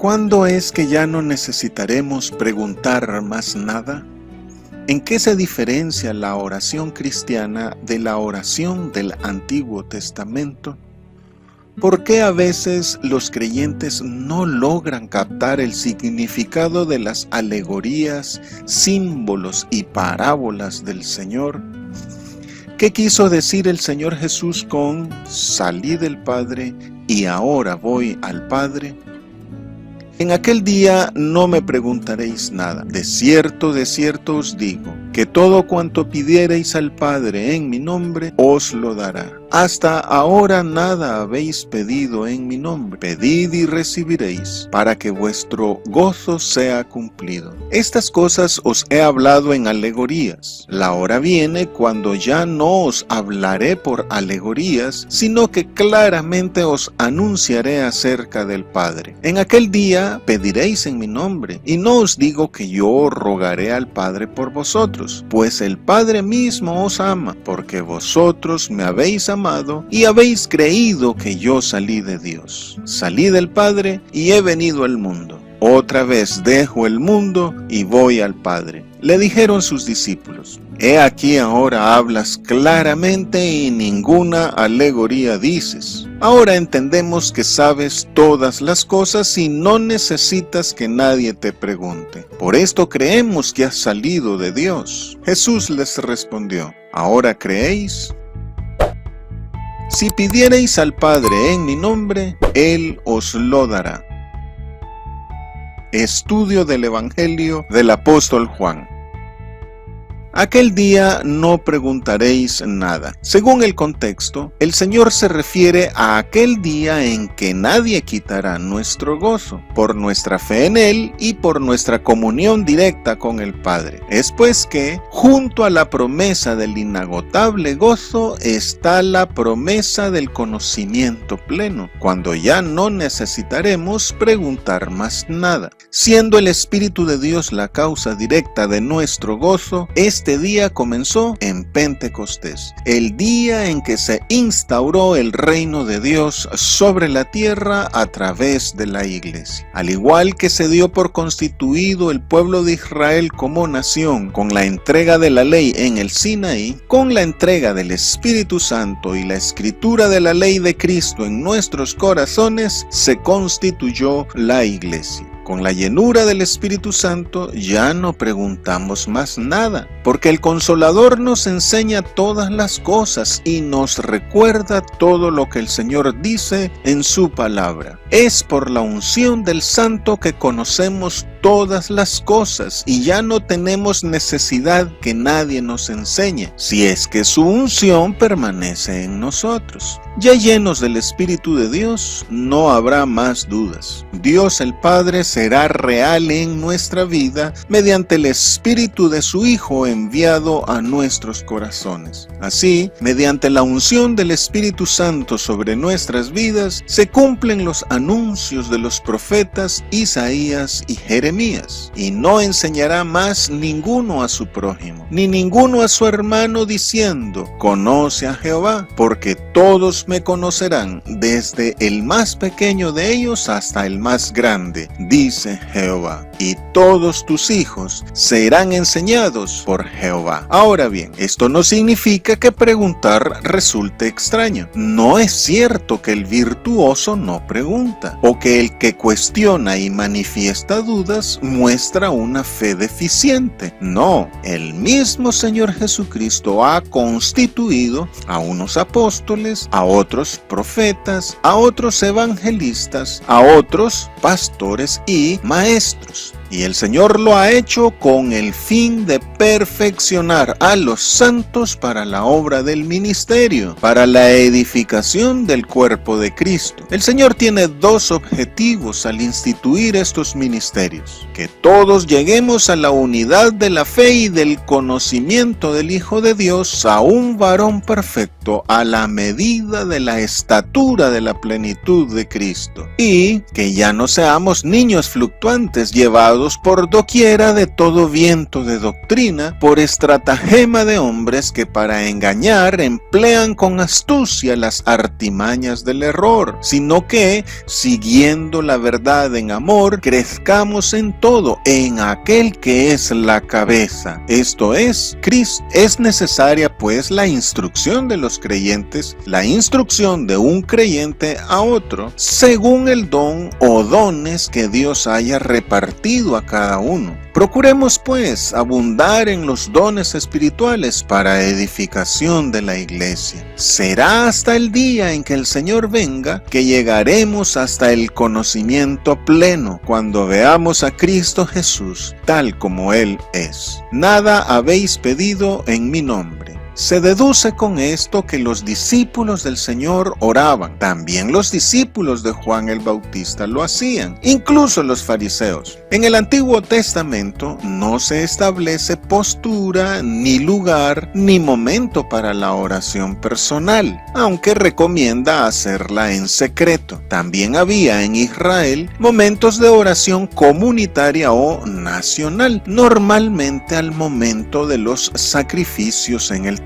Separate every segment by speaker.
Speaker 1: ¿Cuándo es que ya no necesitaremos preguntar más nada? ¿En qué se diferencia la oración cristiana de la oración del Antiguo Testamento? ¿Por qué a veces los creyentes no logran captar el significado de las alegorías, símbolos y parábolas del Señor? ¿Qué quiso decir el Señor Jesús con salí del Padre y ahora voy al Padre? En aquel día no me preguntaréis nada. De cierto os digo, que todo cuanto pidiereis al Padre en mi nombre, os lo dará. Hasta ahora nada habéis pedido en mi nombre. Pedid y recibiréis, para que vuestro gozo sea cumplido. Estas cosas os he hablado en alegorías. La hora viene cuando ya no os hablaré por alegorías, sino que claramente os anunciaré acerca del Padre. En aquel día pediréis en mi nombre, y no os digo que yo rogaré al Padre por vosotros, pues el Padre mismo os ama, porque vosotros me habéis amado y habéis creído que yo salí de Dios. Salí del Padre y he venido al mundo. Otra vez dejo el mundo y voy al Padre. Le dijeron sus discípulos: He aquí ahora hablas claramente y ninguna alegoría dices. Ahora entendemos que sabes todas las cosas y no necesitas que nadie te pregunte. Por esto creemos que has salido de Dios. Jesús les respondió: ¿Ahora creéis? Si pidiereis al Padre en mi nombre, Él os lo dará. Estudio del Evangelio del Apóstol Juan. Aquel día no preguntaréis nada. Según el contexto, el Señor se refiere a aquel día en que nadie quitará nuestro gozo, por nuestra fe en Él y por nuestra comunión directa con el Padre. Es pues que, junto a la promesa del inagotable gozo, está la promesa del conocimiento pleno, cuando ya no necesitaremos preguntar más nada. Siendo el Espíritu de Dios la causa directa de nuestro gozo, este día comenzó en Pentecostés, el día en que se instauró el reino de Dios sobre la tierra a través de la iglesia. Al igual que se dio por constituido el pueblo de Israel como nación con la entrega de la ley en el Sinaí, con la entrega del Espíritu Santo y la escritura de la ley de Cristo en nuestros corazones, se constituyó la iglesia. Con la llenura del Espíritu Santo ya no preguntamos más nada, porque el Consolador nos enseña todas las cosas y nos recuerda todo lo que el Señor dice en su palabra. Es por la unción del Santo que conocemos todas las cosas y ya no tenemos necesidad que nadie nos enseñe, si es que su unción permanece en nosotros. Ya llenos del Espíritu de Dios, no habrá más dudas. Dios el Padre será real en nuestra vida mediante el Espíritu de su Hijo enviado a nuestros corazones. Así, mediante la unción del Espíritu Santo sobre nuestras vidas, se cumplen los anuncios de los profetas Isaías y Jeremías, y no enseñará más ninguno a su prójimo, ni ninguno a su hermano diciendo: conoce a Jehová, porque todos me conocerán, desde el más pequeño de ellos hasta el más grande, dice Jehová, y todos tus hijos serán enseñados por Jehová. Ahora bien, esto no significa que preguntar resulte extraño. No es cierto que el virtuoso no pregunta, o que el que cuestiona y manifiesta dudas muestra una fe deficiente. No, el mismo Señor Jesucristo ha constituido a unos apóstoles, a otros profetas, a otros evangelistas, a otros pastores y maestros. Y el Señor lo ha hecho con el fin de perfeccionar a los santos para la obra del ministerio, para la edificación del cuerpo de Cristo. El Señor tiene dos objetivos al instituir estos ministerios: que todos lleguemos a la unidad de la fe y del conocimiento del Hijo de Dios, a un varón perfecto, a la medida de la estatura de la plenitud de Cristo, y que ya no seamos niños fluctuantes llevados rodeados por doquiera de todo viento de doctrina, por estratagema de hombres que para engañar emplean con astucia las artimañas del error, sino que, siguiendo la verdad en amor, crezcamos en todo en aquel que es la cabeza, esto es, Cristo. Es necesaria pues la instrucción de los creyentes, la instrucción de un creyente a otro, según el don o dones que Dios haya repartido a cada uno. Procuremos pues abundar en los dones espirituales para edificación de la iglesia. Será hasta el día en que el Señor venga que llegaremos hasta el conocimiento pleno, cuando veamos a Cristo Jesús tal como Él es. Nada habéis pedido en mi nombre. Se deduce con esto que los discípulos del Señor oraban. También los discípulos de Juan el Bautista lo hacían, incluso los fariseos. En el Antiguo Testamento no se establece postura, ni lugar, ni momento para la oración personal, aunque recomienda hacerla en secreto. También había en Israel momentos de oración comunitaria o nacional, normalmente al momento de los sacrificios en el templo.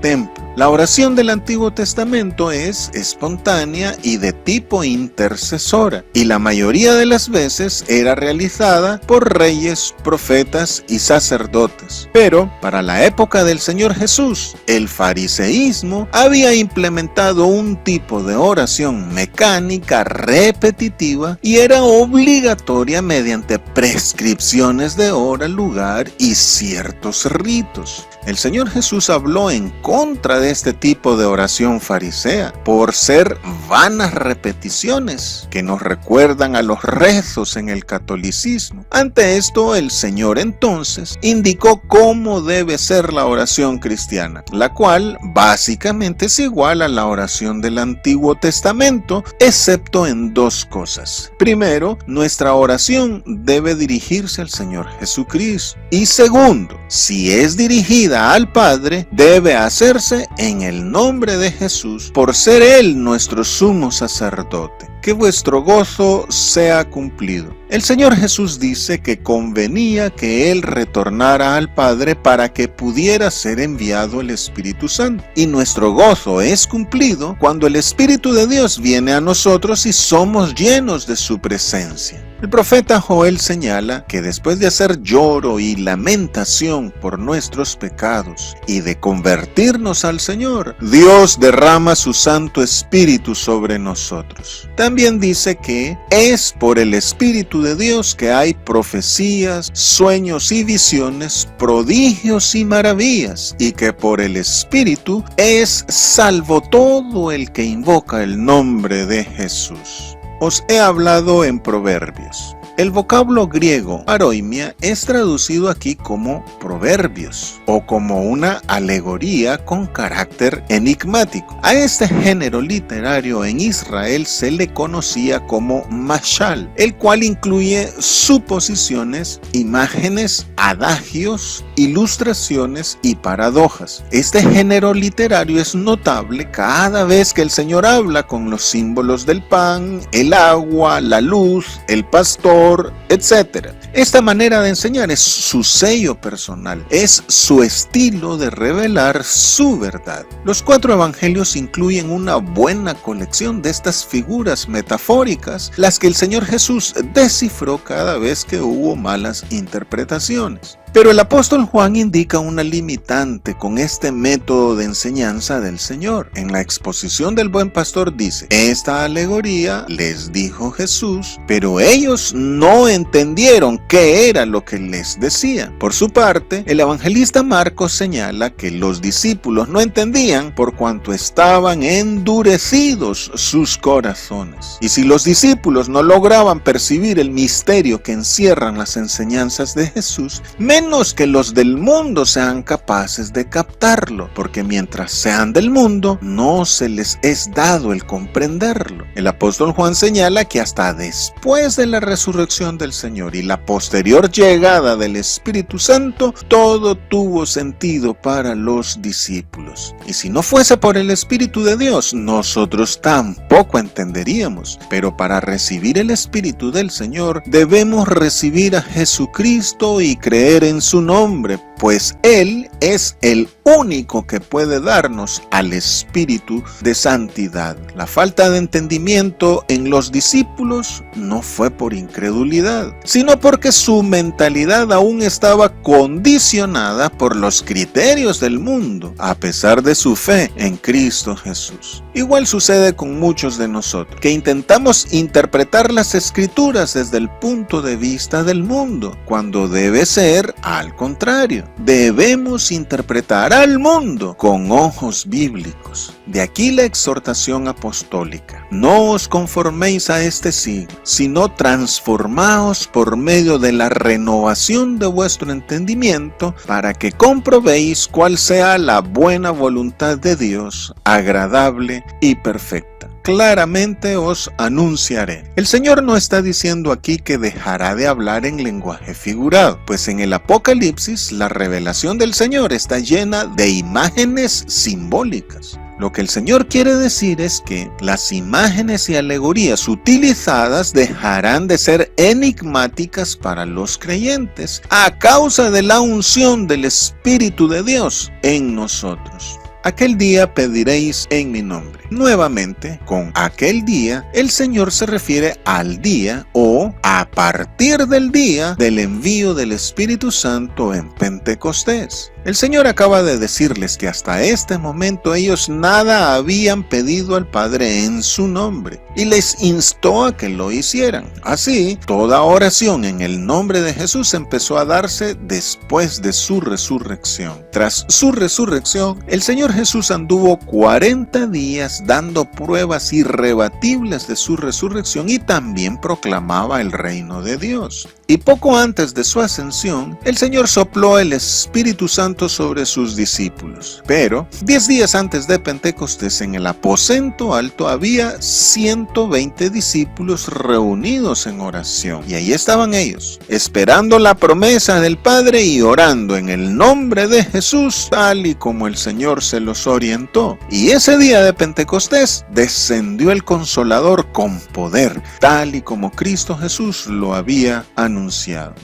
Speaker 1: La oración del Antiguo Testamento es espontánea y de tipo intercesora, y la mayoría de las veces era realizada por reyes, profetas y sacerdotes. Pero para la época del Señor Jesús, el fariseísmo había implementado un tipo de oración mecánica repetitiva y era obligatoria mediante prescripciones de hora, lugar y ciertos ritos. El Señor Jesús habló en contra de este tipo de oración farisea por ser vanas repeticiones que nos recuerdan a los rezos en el catolicismo. Ante esto, el Señor entonces indicó cómo debe ser la oración cristiana, la cual básicamente es igual a la oración del Antiguo Testamento, excepto en dos cosas. Primero, nuestra oración debe dirigirse al Señor Jesucristo. Y segundo, si es dirigida al Padre, debe hacerse en el nombre de Jesús, por ser Él nuestro sumo sacerdote. Que vuestro gozo sea cumplido. El Señor Jesús dice que convenía que Él retornara al Padre para que pudiera ser enviado el Espíritu Santo. Y nuestro gozo es cumplido cuando el Espíritu de Dios viene a nosotros y somos llenos de su presencia. El profeta Joel señala que después de hacer lloro y lamentación por nuestros pecados y de convertirnos al Señor, Dios derrama su Santo Espíritu sobre nosotros. También dice que es por el Espíritu de Dios que hay profecías, sueños y visiones, prodigios y maravillas, y que por el Espíritu es salvo todo el que invoca el nombre de Jesús. Os he hablado en proverbios. El vocablo griego aroimia es traducido aquí como proverbios o como una alegoría con carácter enigmático. A este género literario en Israel se le conocía como mashal, el cual incluye suposiciones, imágenes, adagios, ilustraciones y paradojas. Este género literario es notable cada vez que el Señor habla con los símbolos del pan, el agua, la luz, el pastor, etc. Esta manera de enseñar es su sello personal, es su estilo de revelar su verdad. Los 4 evangelios incluyen una buena colección de estas figuras metafóricas, las que el Señor Jesús descifró cada vez que hubo malas interpretaciones. Pero el apóstol Juan indica una limitante con este método de enseñanza del Señor. En la exposición del buen pastor dice: esta alegoría les dijo Jesús, pero ellos no entendieron qué era lo que les decía. Por su parte, el evangelista Marcos señala que los discípulos no entendían por cuanto estaban endurecidos sus corazones. Y si los discípulos no lograban percibir el misterio que encierran las enseñanzas de Jesús, menos menos que los del mundo sean capaces de captarlo, porque mientras sean del mundo, no se les es dado el comprenderlo. El apóstol Juan señala que hasta después de la resurrección del Señor y la posterior llegada del Espíritu Santo, todo tuvo sentido para los discípulos. Y si no fuese por el Espíritu de Dios, nosotros tampoco entenderíamos. Pero para recibir el Espíritu del Señor, debemos recibir a Jesucristo y creer en su nombre, pues Él es el único que puede darnos al Espíritu de santidad. La falta de entendimiento en los discípulos no fue por incredulidad, sino porque su mentalidad aún estaba condicionada por los criterios del mundo, a pesar de su fe en Cristo Jesús. Igual sucede con muchos de nosotros, que intentamos interpretar las Escrituras desde el punto de vista del mundo, cuando debe ser al contrario. Debemos interpretar al mundo con ojos bíblicos. De aquí la exhortación apostólica. No os conforméis a este siglo, sino transformaos por medio de la renovación de vuestro entendimiento, para que comprobéis cuál sea la buena voluntad de Dios, agradable y perfecta. Claramente os anunciaré. El Señor no está diciendo aquí que dejará de hablar en lenguaje figurado, pues en el Apocalipsis la revelación del Señor está llena de imágenes simbólicas. Lo que el Señor quiere decir es que las imágenes y alegorías utilizadas dejarán de ser enigmáticas para los creyentes a causa de la unción del Espíritu de Dios en nosotros. Aquel día pediréis en mi nombre. Nuevamente, con aquel día, el Señor se refiere al día o a partir del día del envío del Espíritu Santo en Pentecostés. El Señor acaba de decirles que hasta este momento ellos nada habían pedido al Padre en su nombre y les instó a que lo hicieran. Así, toda oración en el nombre de Jesús empezó a darse después de su resurrección. Tras su resurrección, el Señor Jesús anduvo 40 días dando pruebas irrebatibles de su resurrección y también proclamaba el reino de Dios. Y poco antes de su ascensión, el Señor sopló el Espíritu Santo sobre sus discípulos. Pero 10 días antes de Pentecostés, en el aposento alto había 120 discípulos reunidos en oración. Y ahí estaban ellos, esperando la promesa del Padre y orando en el nombre de Jesús, tal y como el Señor se los orientó. Y ese día de Pentecostés descendió el Consolador con poder, tal y como Cristo Jesús lo había anunciado.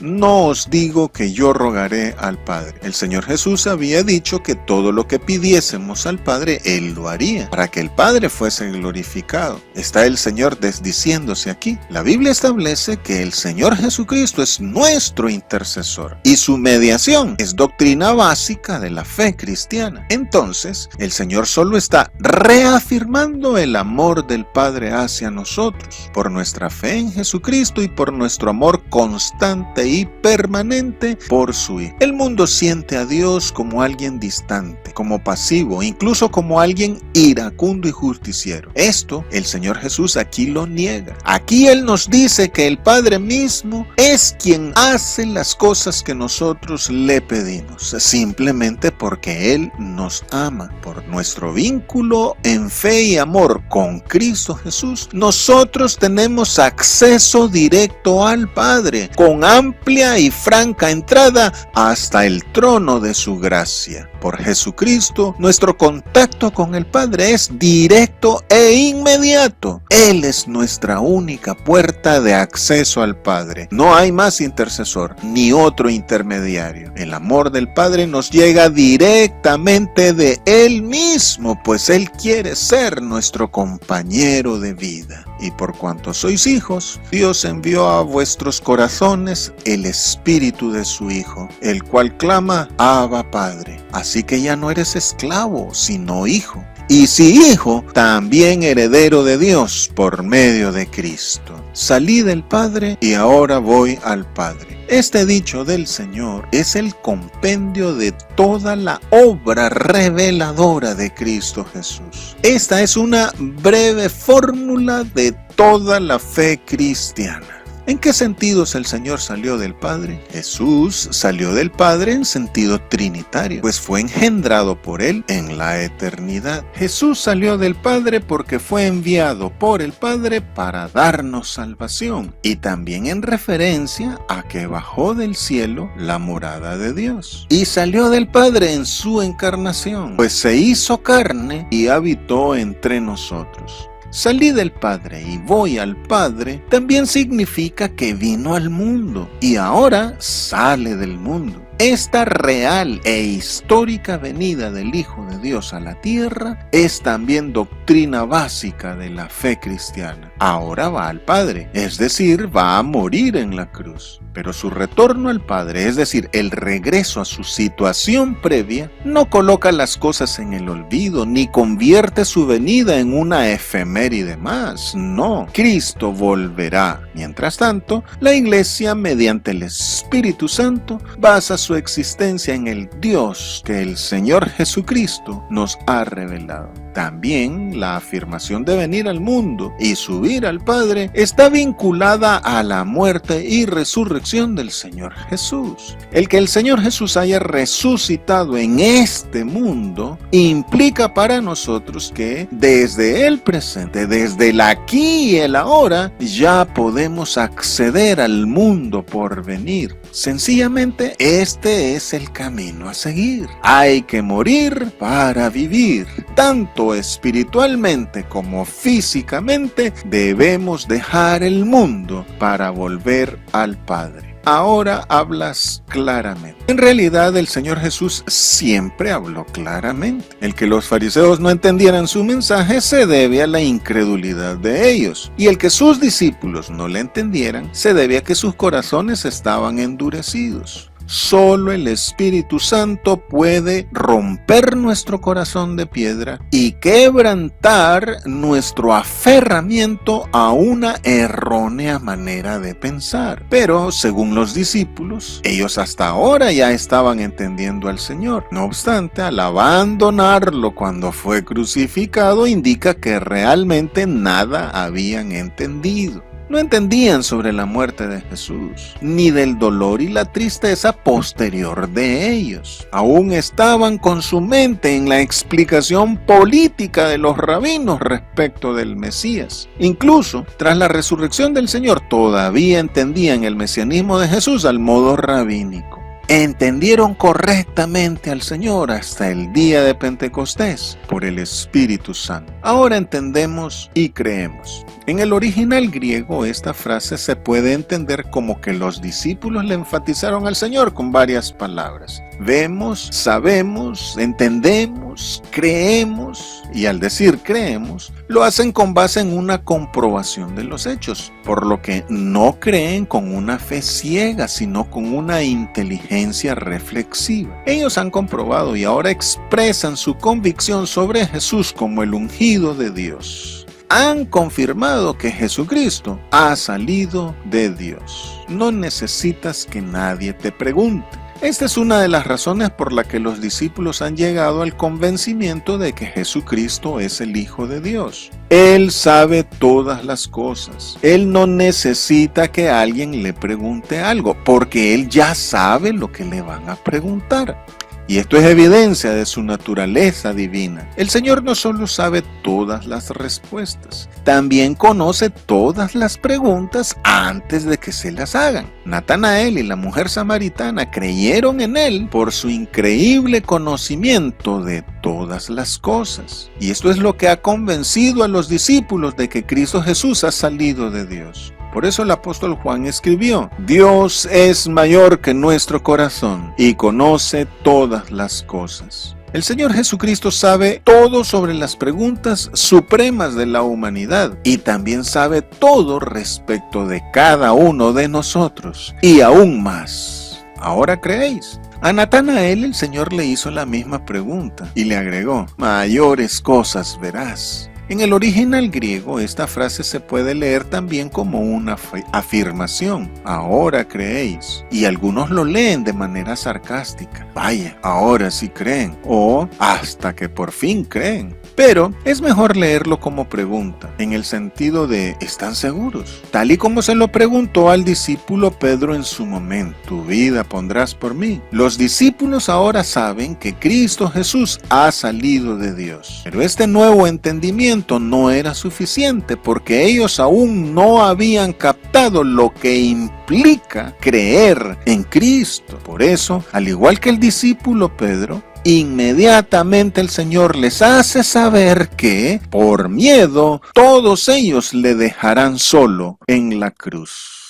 Speaker 1: No os digo que yo rogaré al Padre. El Señor Jesús había dicho que todo lo que pidiésemos al Padre, Él lo haría, para que el Padre fuese glorificado. Está el Señor desdiciéndose aquí. La Biblia establece que el Señor Jesucristo es nuestro intercesor y su mediación es doctrina básica de la fe cristiana. Entonces, el Señor solo está reafirmando el amor del Padre hacia nosotros, por nuestra fe en Jesucristo y por nuestro amor constante y permanente por su Hijo. El mundo siente a Dios como alguien distante, como pasivo, incluso como alguien iracundo y justiciero. Esto el Señor Jesús aquí lo niega. Aquí Él nos dice que el Padre mismo es quien hace las cosas que nosotros le pedimos, simplemente porque Él nos ama. Por nuestro vínculo en fe y amor con Cristo Jesús, nosotros tenemos acceso directo al Padre, con amplia y franca entrada hasta el trono de su gracia. Por Jesucristo, nuestro contacto con el Padre es directo e inmediato. Él es nuestra única puerta de acceso al Padre. No hay más intercesor, ni otro intermediario. El amor del Padre nos llega directamente de Él mismo, pues Él quiere ser nuestro compañero de vida. Y por cuanto sois hijos, Dios envió a vuestros corazones el Espíritu de su Hijo, el cual clama, Abba Padre. Así que ya no eres esclavo, sino hijo. Y si hijo, también heredero de Dios por medio de Cristo. Salí del Padre y ahora voy al Padre. Este dicho del Señor es el compendio de toda la obra reveladora de Cristo Jesús. Esta es una breve fórmula de toda la fe cristiana. ¿En qué sentidos el Señor salió del Padre? Jesús salió del Padre en sentido trinitario, pues fue engendrado por Él en la eternidad. Jesús salió del Padre porque fue enviado por el Padre para darnos salvación, y también en referencia a que bajó del cielo la morada de Dios. Y salió del Padre en su encarnación, pues se hizo carne y habitó entre nosotros. Salí del Padre y voy al Padre también significa que vino al mundo y ahora sale del mundo. Esta real e histórica venida del Hijo de Dios a la tierra es también doctrina básica de la fe cristiana. Ahora va al Padre, es decir, va a morir en la cruz. Pero su retorno al Padre, es decir, el regreso a su situación previa, no coloca las cosas en el olvido, ni convierte su venida en una efeméride más. No, Cristo volverá. Mientras tanto, la Iglesia, mediante el Espíritu Santo, basa su existencia en el Dios que el Señor Jesucristo nos ha revelado. También la afirmación de venir al mundo y subir al Padre está vinculada a la muerte y resurrección del Señor Jesús. El que el Señor Jesús haya resucitado en este mundo implica para nosotros que desde el presente, desde el aquí y el ahora, ya podemos acceder al mundo por venir. Sencillamente, este es el camino a seguir. Hay que morir para vivir. Tanto espiritualmente como físicamente, debemos dejar el mundo para volver al Padre. Ahora hablas claramente. En realidad, el Señor Jesús siempre habló claramente. El que los fariseos no entendieran su mensaje se debe a la incredulidad de ellos. Y el que sus discípulos no le entendieran se debe a que sus corazones estaban endurecidos. Solo el Espíritu Santo puede romper nuestro corazón de piedra y quebrantar nuestro aferramiento a una errónea manera de pensar. Pero, según los discípulos, ellos hasta ahora ya estaban entendiendo al Señor. No obstante, al abandonarlo cuando fue crucificado, indica que realmente nada habían entendido. No entendían sobre la muerte de Jesús, ni del dolor y la tristeza posterior de ellos. Aún estaban con su mente en la explicación política de los rabinos respecto del Mesías. Incluso, tras la resurrección del Señor, todavía entendían el mesianismo de Jesús al modo rabínico. Entendieron correctamente al Señor hasta el día de Pentecostés por el Espíritu Santo. Ahora entendemos y creemos. En el original griego, esta frase se puede entender como que los discípulos le enfatizaron al Señor con varias palabras. Vemos, sabemos, entendemos, creemos, y al decir creemos, lo hacen con base en una comprobación de los hechos, por lo que no creen con una fe ciega, sino con una inteligencia reflexiva. Ellos han comprobado y ahora expresan su convicción sobre Jesús como el ungido de Dios. Han confirmado que Jesucristo ha salido de Dios. No necesitas que nadie te pregunte. Esta es una de las razones por la que los discípulos han llegado al convencimiento de que Jesucristo es el Hijo de Dios. Él sabe todas las cosas. Él no necesita que alguien le pregunte algo, porque Él ya sabe lo que le van a preguntar. Y esto es evidencia de su naturaleza divina. El Señor no solo sabe todas las respuestas, también conoce todas las preguntas antes de que se las hagan. Natanael y la mujer samaritana creyeron en Él por su increíble conocimiento de todas las cosas. Y esto es lo que ha convencido a los discípulos de que Cristo Jesús ha salido de Dios. Por eso el apóstol Juan escribió: Dios es mayor que nuestro corazón y conoce todas las cosas. El Señor Jesucristo sabe todo sobre las preguntas supremas de la humanidad y también sabe todo respecto de cada uno de nosotros y aún más. ¿Ahora creéis? A Natanael el Señor le hizo la misma pregunta y le agregó: mayores cosas verás. En el original griego, esta frase se puede leer también como una afirmación. Ahora creéis. Y algunos lo leen de manera sarcástica. Vaya, ahora sí creen. O hasta que por fin creen. Pero es mejor leerlo como pregunta, en el sentido de ¿están seguros? Tal y como se lo preguntó al discípulo Pedro en su momento, ¿tu vida pondrás por mí? Los discípulos ahora saben que Cristo Jesús ha salido de Dios. Pero este nuevo entendimiento no era suficiente porque ellos aún no habían captado lo que implica creer en Cristo. Por eso, al igual que el discípulo Pedro, inmediatamente el Señor les hace saber que, por miedo, todos ellos le dejarán solo en la cruz.